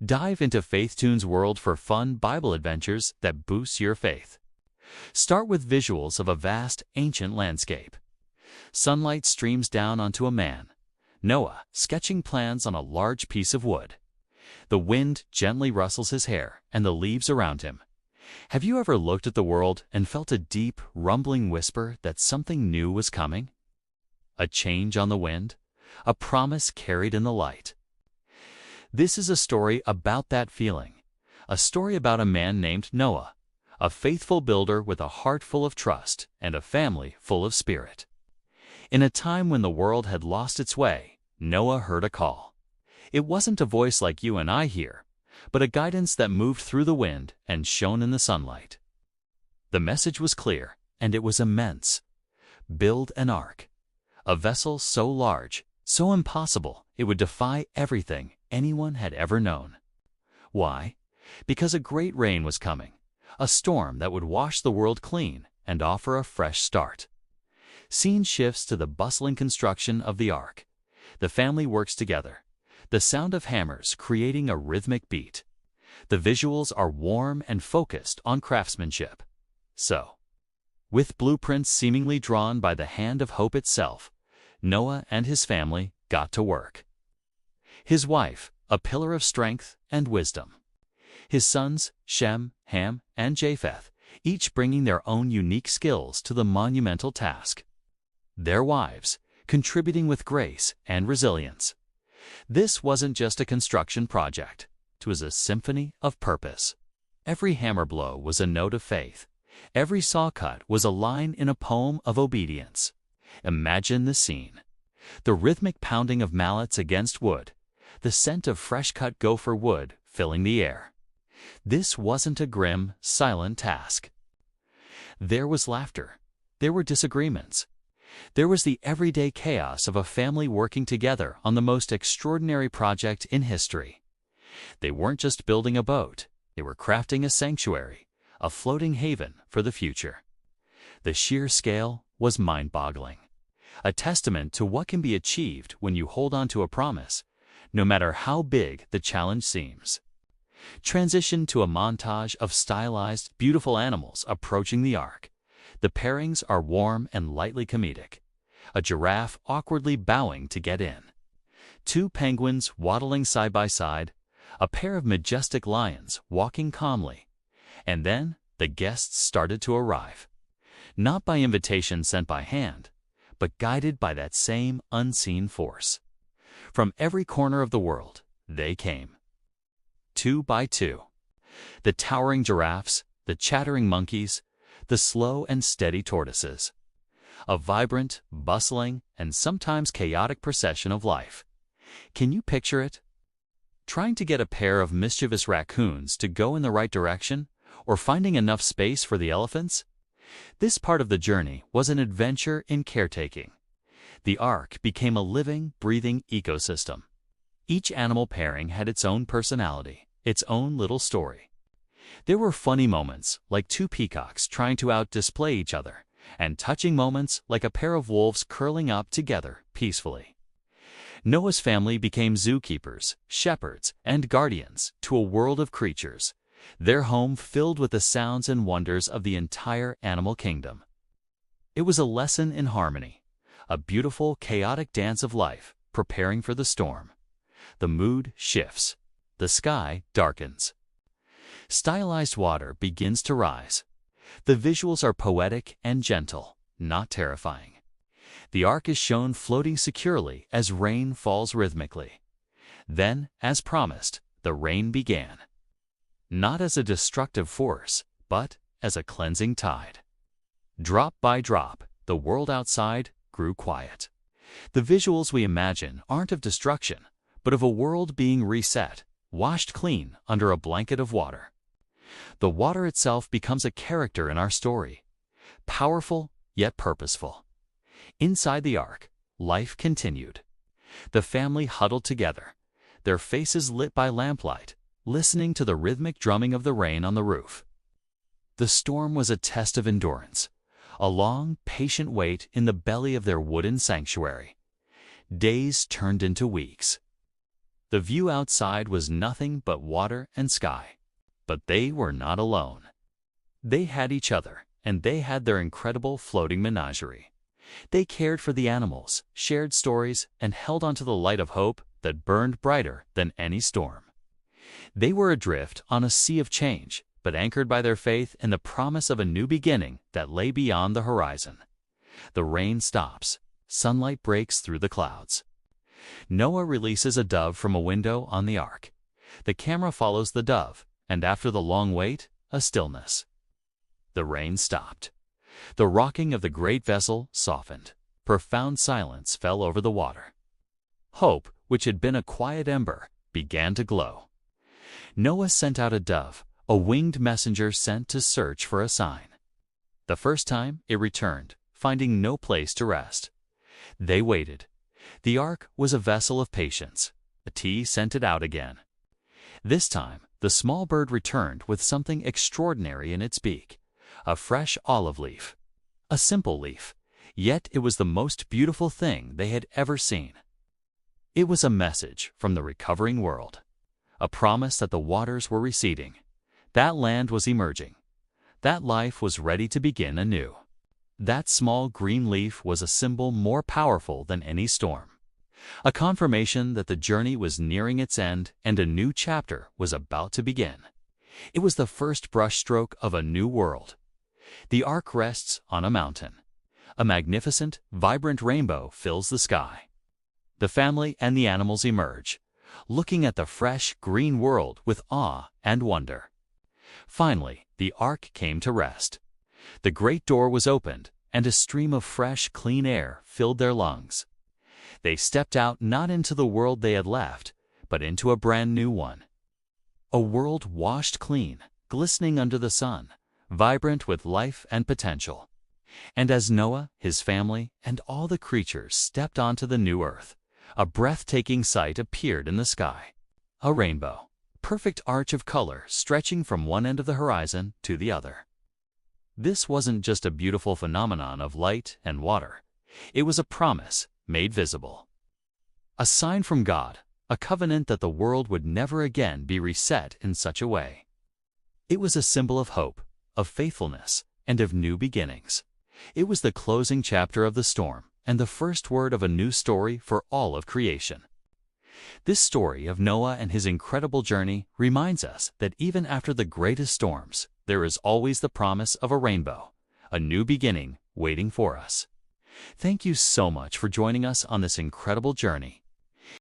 Dive into FaithToonsWorld for fun Bible adventures that boost your faith. Start with visuals of a vast, ancient landscape. Sunlight streams down onto a man, Noah, sketching plans on a large piece of wood. The wind gently rustles his hair and the leaves around him. Have you ever looked at the world and felt a deep, rumbling whisper that something new was coming? A change on the wind? A promise carried in the light? This is a story about that feeling. A story about a man named Noah, a faithful builder with a heart full of trust and a family full of spirit. In a time when the world had lost its way, Noah heard a call. It wasn't a voice like you and I hear, but a guidance that moved through the wind and shone in the sunlight. The message was clear, and it was immense. Build an ark. A vessel so large, so impossible, it would defy everything anyone had ever known. Why? Because a great rain was coming, a storm that would wash the world clean and offer a fresh start. Scene shifts to the bustling construction of the ark. The family works together, the sound of hammers creating a rhythmic beat. The visuals are warm and focused on craftsmanship. So, with blueprints seemingly drawn by the hand of hope itself, Noah and his family got to work. His wife, a pillar of strength and wisdom. His sons, Shem, Ham, and Japheth, each bringing their own unique skills to the monumental task. Their wives, contributing with grace and resilience. This wasn't just a construction project. It was a symphony of purpose. Every hammer blow was a note of faith. Every saw cut was a line in a poem of obedience. Imagine the scene. The rhythmic pounding of mallets against wood, the scent of fresh-cut gopher wood filling the air. This wasn't a grim, silent task. There was laughter. There were disagreements. There was the everyday chaos of a family working together on the most extraordinary project in history. They weren't just building a boat. They were crafting a sanctuary, a floating haven for the future. The sheer scale was mind-boggling. A testament to what can be achieved when you hold on to a promise, no matter how big the challenge seems. Transition to a montage of stylized, beautiful animals approaching the ark. The pairings are warm and lightly comedic. A giraffe awkwardly bowing to get in. Two penguins waddling side by side. A pair of majestic lions walking calmly. And then the guests started to arrive. Not by invitation sent by hand, but guided by that same unseen force. From every corner of the world, they came. 2 by 2. The towering giraffes, the chattering monkeys, the slow and steady tortoises. A vibrant, bustling, and sometimes chaotic procession of life. Can you picture it? Trying to get a pair of mischievous raccoons to go in the right direction, or finding enough space for the elephants? This part of the journey was an adventure in caretaking. The ark became a living, breathing ecosystem. Each animal pairing had its own personality, its own little story. There were funny moments, like two peacocks trying to out-display each other, and touching moments like a pair of wolves curling up together peacefully. Noah's family became zookeepers, shepherds, and guardians to a world of creatures, their home filled with the sounds and wonders of the entire animal kingdom. It was a lesson in harmony, a beautiful, chaotic dance of life preparing for the storm. The mood shifts. The sky darkens. Stylized water begins to rise. The visuals are poetic and gentle, not terrifying. The ark is shown floating securely as rain falls rhythmically. Then, as promised, the rain began. Not as a destructive force, but as a cleansing tide. Drop by drop, the world outside grew quiet. The visuals we imagine aren't of destruction, but of a world being reset, washed clean under a blanket of water. The water itself becomes a character in our story, powerful yet purposeful. Inside the ark, life continued. The family huddled together, their faces lit by lamplight, listening to the rhythmic drumming of the rain on the roof. The storm was a test of endurance, a long, patient wait in the belly of their wooden sanctuary. Days turned into weeks. The view outside was nothing but water and sky. But they were not alone. They had each other, and they had their incredible floating menagerie. They cared for the animals, shared stories, and held onto the light of hope that burned brighter than any storm. They were adrift on a sea of change, but anchored by their faith in the promise of a new beginning that lay beyond the horizon. The rain stops. Sunlight breaks through the clouds. Noah releases a dove from a window on the ark. The camera follows the dove, and after the long wait, a stillness. The rain stopped. The rocking of the great vessel softened. Profound silence fell over the water. Hope, which had been a quiet ember, began to glow. Noah sent out a dove, a winged messenger sent to search for a sign. The first time, it returned, finding no place to rest. They waited. The ark was a vessel of patience. The tea sent it out again. This time, the small bird returned with something extraordinary in its beak, a fresh olive leaf. A simple leaf, yet it was the most beautiful thing they had ever seen. It was a message from the recovering world, a promise that the waters were receding, that land was emerging, that life was ready to begin anew. That small green leaf was a symbol more powerful than any storm, a confirmation that the journey was nearing its end and a new chapter was about to begin. It was the first brushstroke of a new world. The ark rests on a mountain. A magnificent, vibrant rainbow fills the sky. The family and the animals emerge, looking at the fresh, green world with awe and wonder. Finally, the ark came to rest. The great door was opened, and a stream of fresh, clean air filled their lungs. They stepped out not into the world they had left, but into a brand new one. A world washed clean, glistening under the sun, vibrant with life and potential. And as Noah, his family, and all the creatures stepped onto the new earth, a breathtaking sight appeared in the sky. A rainbow, perfect arch of color stretching from one end of the horizon to the other. This wasn't just a beautiful phenomenon of light and water. It was a promise made visible. A sign from God, a covenant that the world would never again be reset in such a way. It was a symbol of hope, of faithfulness, and of new beginnings. It was the closing chapter of the storm and the first word of a new story for all of creation. This story of Noah and his incredible journey reminds us that even after the greatest storms, there is always the promise of a rainbow, a new beginning waiting for us. Thank you so much for joining us on this incredible journey.